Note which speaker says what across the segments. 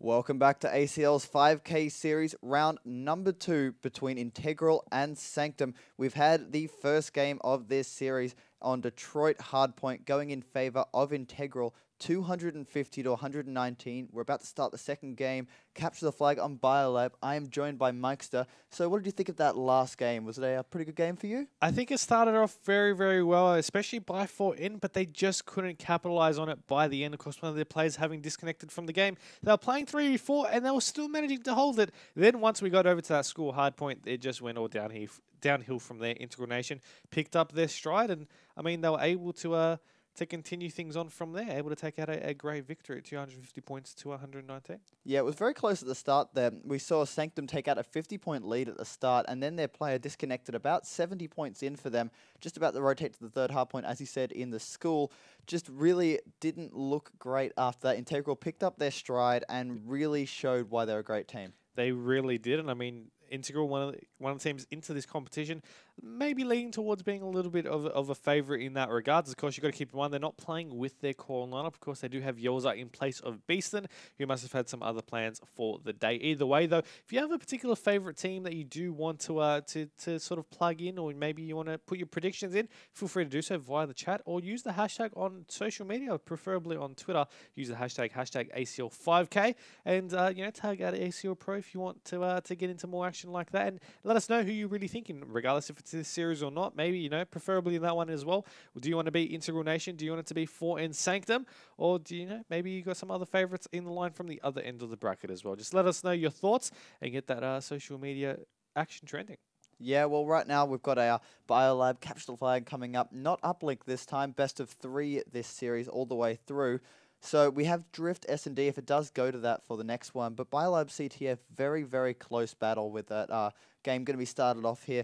Speaker 1: Welcome back to ACL's 5K series, round number 2 between Integral and Sanctum. We've had the first game of this series on Detroit Hardpoint going in favor of Integral, 250 to 119. We're about to start the second game, capture the flag on Biolab. I am joined by Mikester. So what did you think of that last game? Was it a pretty good game for you?
Speaker 2: I think it started off very, very well, especially by 4 in, but they just couldn't capitalize on it by the end. Of course, one of their players having disconnected from the game. They were playing 3v4 and they were still managing to hold it. Then once we got over to that school hard point, it just went all downhill from there. Integral Nation picked up their stride, and I mean, they were able to continue things on from there, able to take out a great victory at 250 points to 119.
Speaker 1: Yeah, it was very close at the start there. We saw Sanctum take out a 50-point lead at the start, and then their player disconnected about 70 points in for them, just about to rotate to the third hard point, as he said, in the school. Just really didn't look great after that. Integral picked up their stride and really showed why they're a great team.
Speaker 2: They really did, and I mean, Integral, one of the teams into this competition, maybe leaning towards being a little bit of a favourite in that regards. Of course, you've got to keep in mind they're not playing with their core lineup. Of course, they do have Yelza in place of Beaston, who must have had some other plans for the day. Either way, though, if you have a particular favourite team that you do want to sort of plug in, or maybe you want to put your predictions in, feel free to do so via the chat or use the hashtag on social media, preferably on Twitter. Use the hashtag ACL5K, and tag out ACL Pro if you want to get into more action like that, and let us know who you're really thinking, regardless if it's this series or not. Maybe, preferably in that one as well. Do you want to be Integral Nation? Do you want it to be 4 in Sanctum? Or do maybe you got some other favorites in the line from the other end of the bracket as well? Just let us know your thoughts and get that social media action trending.
Speaker 1: Yeah, well, right now we've got our Biolab capture the flag coming up. Not uplink this time, best of 3 this series all the way through. So we have Drift S&D if it does go to that for the next one. But Biolab CTF, very, very close battle with that game going to be started off here.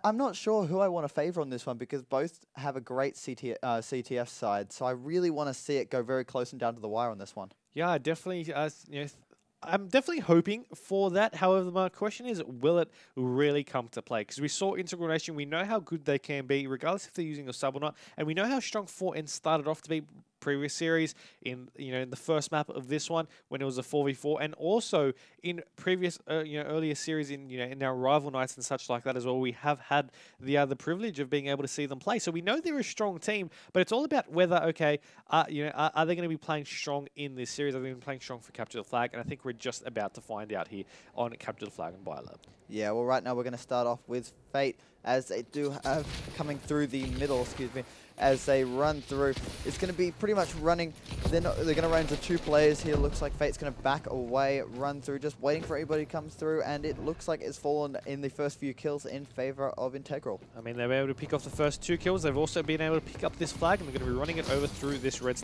Speaker 1: I'm not sure who I want to favour on this one because both have a great CTF side. So I really want to see it go very close and down to the wire on this one.
Speaker 2: Yeah, definitely. I'm definitely hoping for that. However, my question is, will it really come to play? Because we saw Integral Nation, we know how good they can be, regardless if they're using a sub or not, and we know how strong 4N started off to be previous series in in the first map of this one when it was a 4v4, and also in previous earlier series in our rival nights and such like that as well. We have had the privilege of being able to see them play, so we know they're a strong team. But it's all about whether are they going to be playing strong in this series? Are they going to be playing strong for Capture the Flag? And I think we're just about to find out here on Capture the Flag and Biolab.
Speaker 1: Yeah, well, right now we're going to start off with Fate, as they do have coming through the middle, as they run through. It's going to be pretty much running. They're going to run into 2 players here. Looks like Fate's going to back away, run through, just waiting for anybody to come through, and it looks like it's fallen in the first few kills in favor of Integral.
Speaker 2: I mean, they were able to pick off the first 2 kills. They've also been able to pick up this flag, and they're going to be running it over through this red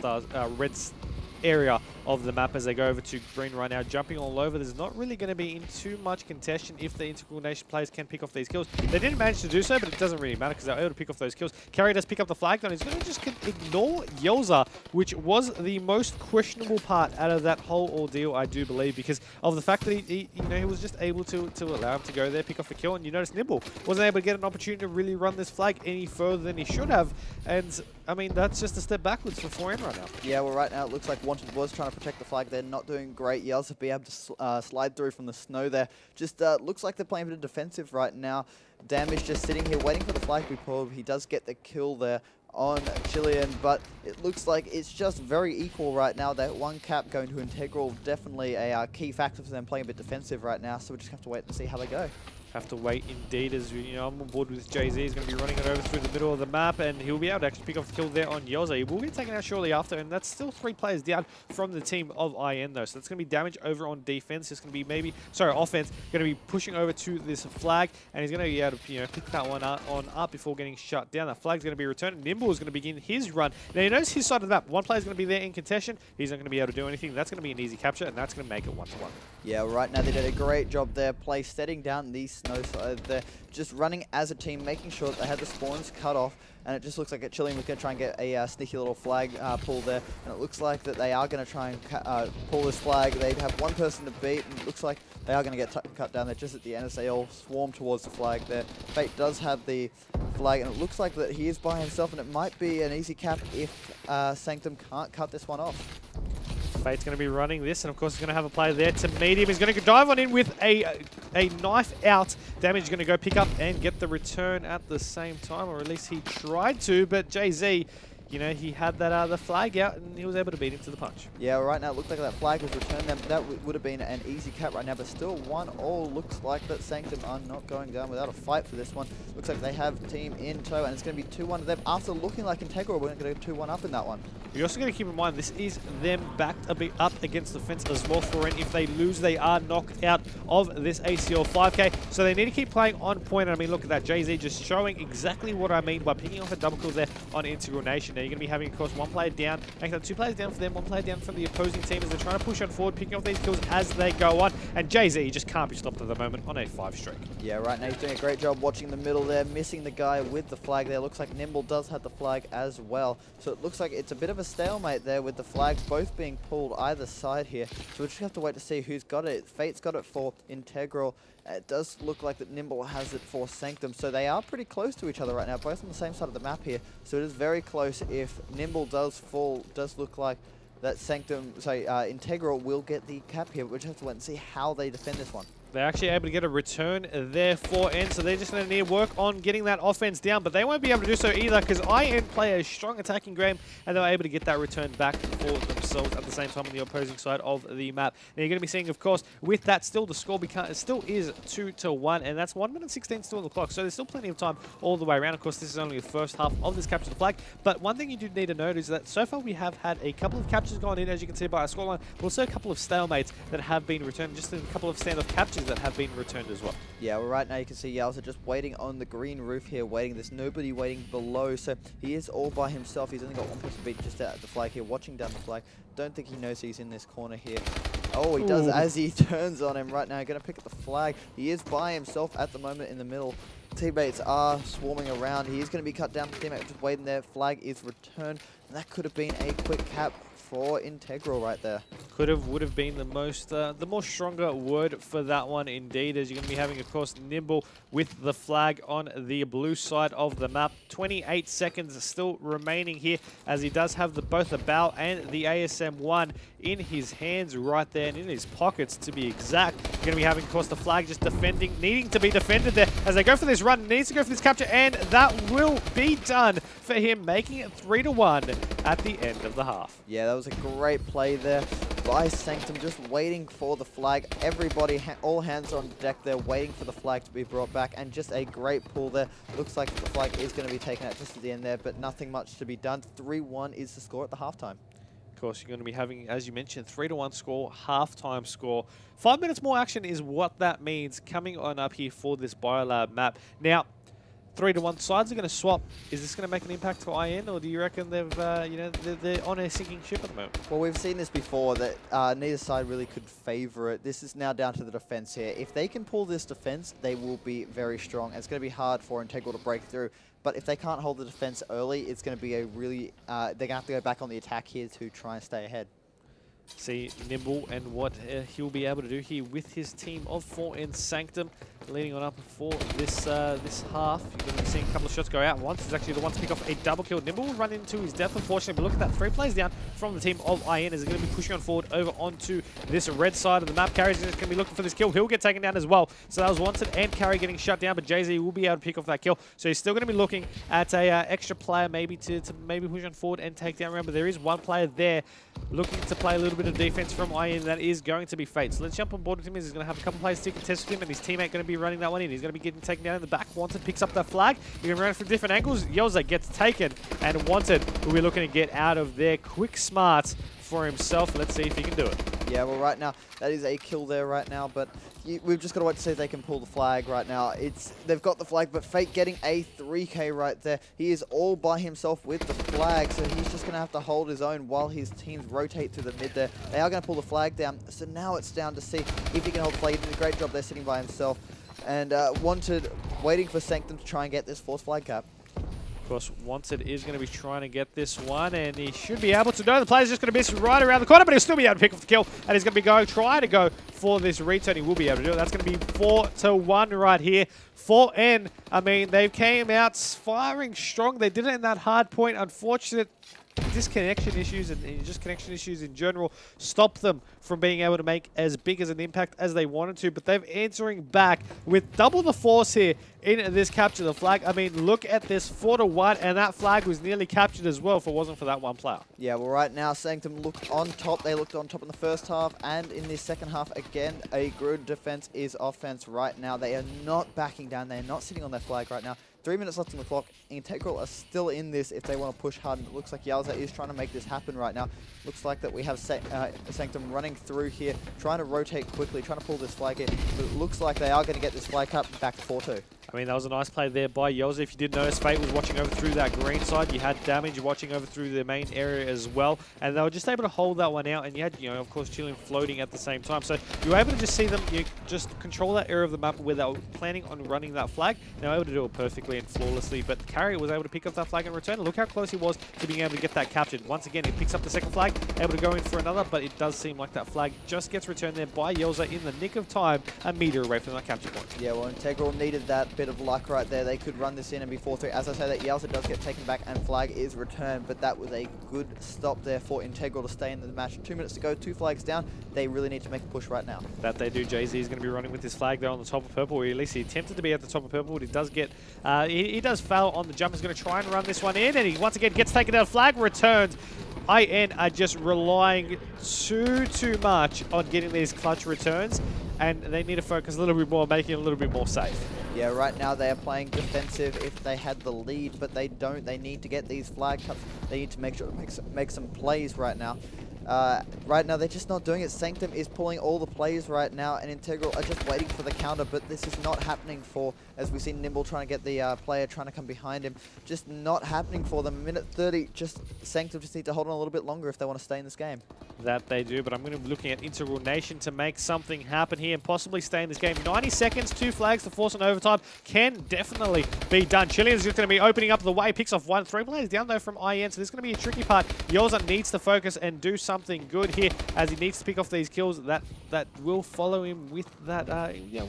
Speaker 2: area of the map as they go over to green right now, jumping all over. There's not really going to be in too much contention if the Integral Nation players can pick off these kills. They didn't manage to do so, but it doesn't really matter because they're able to pick off those kills. Carry does pick up the flag, and he's going to just ignore Yelza, which was the most questionable part out of that whole ordeal, I do believe, because of the fact that he was just able to allow him to go there, pick off a kill, and you notice Nimble wasn't able to get an opportunity to really run this flag any further than he should have, and I mean, that's just a step backwards for 4N right now.
Speaker 1: Yeah, well, right now it looks like Wanted was trying to protect the flag. They're not doing great. Yelza be able to slide through from the snow there. Just looks like they're playing a bit of defensive right now. Damage just sitting here waiting for the flag to be pulled. He does get the kill there on Chilean, but it looks like it's just very equal right now. That 1 cap going to Integral, definitely a key factor for them playing a bit defensive right now, so we just have to wait and see how they go.
Speaker 2: Have to wait indeed, as I'm on board with Jay-Z. He's going to be running it over through the middle of the map, and he'll be able to actually pick off the kill there on Yelza. He will get taken out shortly after, and that's still 3 players down from the team of IN though. So that's going to be damage over on defense. It's going to be offense, going to be pushing over to this flag, and he's going to be able to pick that one up before getting shut down. That flag's going to be returned. Nimble is going to begin his run. Now you notice his side of the map. 1 player's going to be there in contention. He's not going to be able to do anything. That's going to be an easy capture, and that's going to make it 1-1.
Speaker 1: Yeah, right now they did a great job there, setting down the snow side there, just running as a team, making sure that they had the spawns cut off, and it just looks like Chilean was going to try and get a sneaky little flag pull there, and it looks like that they are going to try and pull this flag. They have 1 person to beat, and it looks like they are going to get cut down there just at the end as they all swarm towards the flag there. Fate does have the flag, and it looks like that he is by himself, and it might be an easy cap if Sanctum can't cut this one off.
Speaker 2: Fate's going to be running this, and of course he's going to have a player there to meet him. He's going to dive on in with a knife out. Damage is going to go pick up and get the return at the same time, or at least he tried to, but JZ, you know, he had that the flag out and he was able to beat him to the punch.
Speaker 1: Yeah, well, right now it looked like that flag was returned. That would have been an easy cap right now, but still 1-all. Looks like that Sanctum are not going down without a fight for this one. Looks like they have team in tow, and it's going to be 2-1 to them after looking like Integral we're going to go 2-1 up in that one.
Speaker 2: You're also going to keep in mind this is them backed a bit up against the fence as well for it. If they lose, they are knocked out of this ACL 5K. So they need to keep playing on point. I mean, look at that. JZ just showing exactly what I mean by picking off a double kill there on Integral Nation. Now you're going to be having, of course, one player down, making that 2 players down for them, 1 player down for the opposing team as they're trying to push on forward, picking off these kills as they go on. And JZ just can't be stopped at the moment on a 5 streak.
Speaker 1: Yeah, right now he's doing a great job watching the middle there, missing the guy with the flag there. Looks like Nimble does have the flag as well. So it looks like it's a bit of a stalemate there with the flags both being pulled either side here. So we just have to wait to see who's got it. Fate's got it for Integral. It does look like that Nimble has it for Sanctum. So they are pretty close to each other right now, both on the same side of the map here. So it is very close. If Nimble does fall, does look like that Sanctum, Integral will get the cap here. But we just have to wait and see how they defend this one.
Speaker 2: They're actually able to get a return there for N, so they're just going to need work on getting that offense down, but they won't be able to do so either because IN play a strong attacking game and they're able to get that return back for themselves at the same time on the opposing side of the map. Now you're going to be seeing, of course, with that still the score still is 2-1, and that's 1 minute 16 still on the clock, so there's still plenty of time all the way around. Of course, this is only the first half of this capture the flag, but one thing you do need to note is that so far we have had a couple of captures gone in, as you can see by our scoreline, but also a couple of stalemates that have been returned, just a couple of standoff captures that have been returned as well.
Speaker 1: Yeah, well, right now you can see Yowza just waiting on the green roof here, waiting. There's nobody waiting below, so he is all by himself. He's only got 1 person beat just out at the flag here, watching down the flag. Don't think he knows he's in this corner here. Oh, he does as he turns on him right now. Going to pick up the flag. He is by himself at the moment in the middle. Teammates are swarming around. He is going to be cut down. The teammate just waiting there. Flag is returned. And that could have been a quick cap for Integral right there.
Speaker 2: Would have been the more stronger word for that one indeed, as you're going to be having, of course, Nimble with the flag on the blue side of the map. 28 seconds still remaining here, as he does have both the bow and the ASM-1 in his hands right there, and in his pockets to be exact. You're going to be having, of course, the flag just needing to be defended there as they go for this run. Needs to go for this capture, and that will be done for him, making it 3-1 at the end of the half.
Speaker 1: Yeah, that was a great play there by Sanctum, just waiting for the flag. Everybody, all hands on deck there, waiting for the flag to be brought back, and just a great pull there. Looks like the flag is going to be taken out just at the end there, but nothing much to be done. 3-1 is the score at the halftime.
Speaker 2: Of course, you're going to be having, as you mentioned, 3-1 score, halftime score. 5 minutes more action is what that means coming on up here for this Biolab map. Now, 3-1 sides are going to swap. Is this going to make an impact for IN, or do you reckon they've, they're on a sinking ship at the moment?
Speaker 1: Well, we've seen this before, that neither side really could favor it. This is now down to the defense here. If they can pull this defense, they will be very strong. It's going to be hard for Integral to break through. But if they can't hold the defense early, it's going to be a really, they're going to have to go back on the attack here to try and stay ahead.
Speaker 2: See Nimble and what he'll be able to do here with his team of 4 in Sanctum, leading on up for this this half. You're going to be seeing a couple of shots go out. Once is actually the one to pick off a double kill. Nimble will run into his death, unfortunately, but look at that. 3 plays down from the team of IN as they're going to be pushing on forward over onto this red side of the map. Carrie's going to be looking for this kill. He'll get taken down as well. So that was Wanted and Carrie getting shut down, but JZ will be able to pick off that kill. So he's still going to be looking at a extra player maybe to maybe push on forward and take down around, but there is one player there looking to play a little bit of defense from IN. That is going to be Fate. So let's jump on board with him. He's going to have a couple players to contest with him, and his teammate going to be running that one in. He's going to be getting taken down in the back. Wanted picks up that flag. He's going to run from different angles. Yowza gets taken, and Wanted will be looking to get out of there quick smart for himself. Let's see if he can do it.
Speaker 1: Yeah, well, right now, that is a kill there right now, but we've just got to wait to see if they can pull the flag right now. They've got the flag, but Fate getting a 3K right there. He is all by himself with the flag, so he's just going to have to hold his own while his teams rotate through the mid there. They are going to pull the flag down, so now it's down to see if he can hold the flag. He did a great job there sitting by himself, and Wanted waiting for Sanctum to try and get this fourth flag cap.
Speaker 2: Of course, Wanted is going to be trying to get this one, and he should be able to. No, the player's just going to miss right around the corner, but he'll still be able to pick up the kill, and he's going to be try to go for this return. He will be able to do it. That's going to be 4-1 right here for N. I mean, they came out firing strong. They did it in that hard point. Unfortunate disconnection issues and just connection issues in general stop them from being able to make as big as an impact as they wanted to. But they're answering back with double the force here in this capture the flag. I mean, look at this 4-1, and that flag was nearly captured as well if it wasn't for that one player.
Speaker 1: Yeah, well, right now, Sanctum looked on top. They looked on top in the first half, and in the second half, again, a good defense is offense right now. They are not backing down. They are not sitting on their flag right now. 3 minutes left on the clock. Integral are still in this if they want to push hard. And it looks like Yowza is trying to make this happen right now. Looks like that we have Sanctum running through here, trying to rotate quickly, trying to pull this flag in. But it looks like they are going to get this flag cut back to 4-2.
Speaker 2: I mean, that was a nice play there by Yowza. If you did notice, Fate was watching over through that green side. You had Damage watching over through the main area as well. And they were just able to hold that one out. And you had, of course, Chilean floating at the same time. So you were able to just see them just control that area of the map where they were planning on running that flag. They were able to do it perfectly and flawlessly. But the carrier was able to pick up that flag and return. Look how close he was to being able to get that captured. Once again, he picks up the second flag, able to go in for another. But it does seem like that flag just gets returned there by Yowza in the nick of time, a meter away from that capture point.
Speaker 1: Yeah, well, Integral needed that bit of luck right there. They could run this in and be 4-3. As I say, that Yowza does get taken back and flag is returned, but that was a good stop there for Integral to stay in the match. 2 minutes to go, 2 flags down. They really need to make a push right now.
Speaker 2: That they do. Jay-Z is going to be running with his flag there on the top of purple, or at least he attempted to be at the top of purple, but he does get, he does fail on the jump. He's going to try and run this one in, and he once again gets taken down. Flag returned. IN are just relying too much on getting these clutch returns, and they need to focus a little bit more, making it a little bit more safe.
Speaker 1: Yeah, right now they are playing defensive if they had the lead, but they don't. They need to get these flag cuts. They need to make sure to make some plays right now. Right now, they're just not doing it. Sanctum is pulling all the plays right now, and Integral are just waiting for the counter, but this is not happening for, as we see Nimble trying to get the player trying to come behind him. Just not happening for them. Minute 30, Sanctum just need to hold on a little bit longer if they want to stay in this game.
Speaker 2: That they do, but I'm going to be looking at Integral Nation to make something happen here and possibly stay in this game. 90 seconds, 2 flags to force an overtime can definitely be done. Chilean's just going to be opening up the way, picks off 1. 3 players down though from IN, so this is going to be a tricky part. Yowza needs to focus and do something good here as he needs to pick off these kills that will follow him with that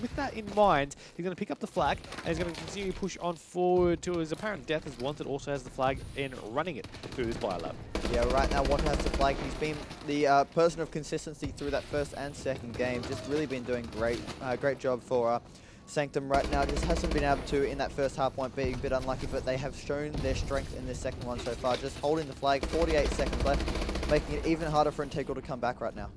Speaker 2: with that in mind. He's going to pick up the flag and he's going to continue to push on forward to his apparent death as Wanted also has the flag and running it through this biolab.
Speaker 1: Yeah, right now Wanted has the flag. He's been the person of consistency through that first and second game. Just really been doing great job for Sanctum right now. Just hasn't been able to in that first half point, being a bit unlucky, but they have shown their strength in this second one so far. Just holding the flag, 48 seconds left, making it even harder for Integral to come back right now.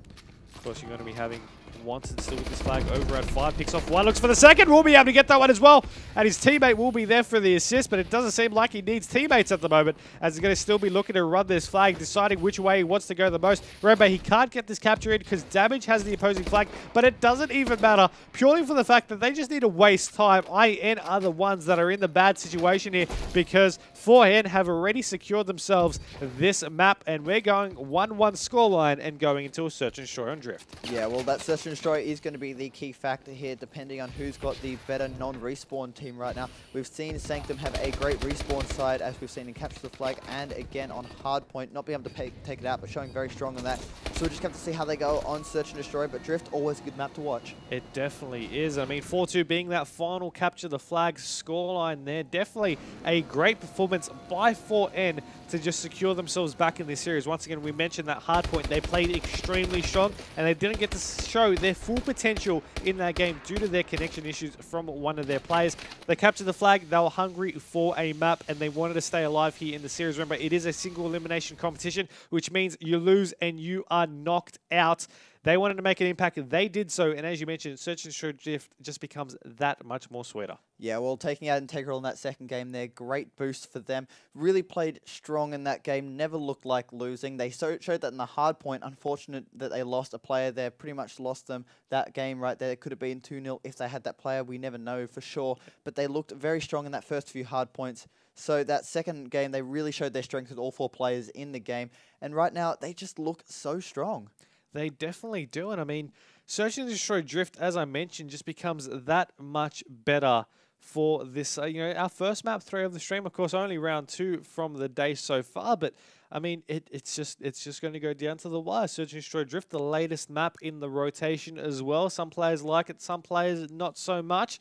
Speaker 2: Of course, you're going to be having Wanted still with this flag over at 5. Picks off 1, looks for the second. Will be able to get that one as well. And his teammate will be there for the assist, but it doesn't seem like he needs teammates at the moment, as he's going to still be looking to run this flag, deciding which way he wants to go the most. Remember, he can't get this capture in because Damage has the opposing flag, but it doesn't even matter, purely for the fact that they just need to waste time. IN are the ones that are in the bad situation here, because 4N have already secured themselves this map, and we're going 1-1 scoreline and going into a Search and Destroy on Drift.
Speaker 1: Yeah, well, that Search and Destroy is going to be the key factor here, depending on who's got the better non-respawn team right now. We've seen Sanctum have a great respawn side, as we've seen in Capture the Flag, and again on Hardpoint, not being able to take it out, but showing very strong on that. So we just have to see how they go on Search and Destroy, but Drift, always a good map to watch.
Speaker 2: It definitely is. I mean, 4-2 being that final Capture the Flag scoreline there. Definitely a great performance by 4N to just secure themselves back in this series. Once again, we mentioned that Hardpoint, they played extremely strong, and they didn't get to show their full potential in that game due to their connection issues from one of their players. They captured the flag, they were hungry for a map, and they wanted to stay alive here in the series. Remember, it is a single elimination competition, which means you lose and you are knocked out. They wanted to make an impact, they did so, and as you mentioned, Search and Destroy Drift just becomes that much more sweeter.
Speaker 1: Yeah, well, taking out Integral in that second game there, great boost for them. Really played strong in that game, never looked like losing. They showed that in the hard point. Unfortunate that they lost a player there, pretty much lost them that game right there. It could have been 2-0 if they had that player, we never know for sure. But they looked very strong in that first few hard points. So that second game, they really showed their strength with all 4 players in the game. And right now, they just look so strong.
Speaker 2: They definitely do, and I mean, Search and Destroy Drift, as I mentioned, just becomes that much better for this. Our first map 3 of the stream, of course, only round 2 from the day so far, but I mean, it's just going to go down to the wire. Search and Destroy Drift, the latest map in the rotation as well. Some players like it, some players not so much.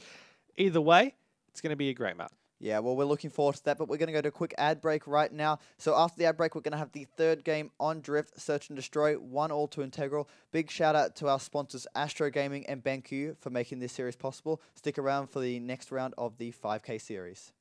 Speaker 2: Either way, it's going to be a great map.
Speaker 1: Yeah, well, we're looking forward to that, but we're going to go to a quick ad break right now. So after the ad break, we're going to have the third game on Drift, Search and Destroy, 1-all to Integral. Big shout out to our sponsors, Astro Gaming and BenQ, for making this series possible. Stick around for the next round of the 5K series.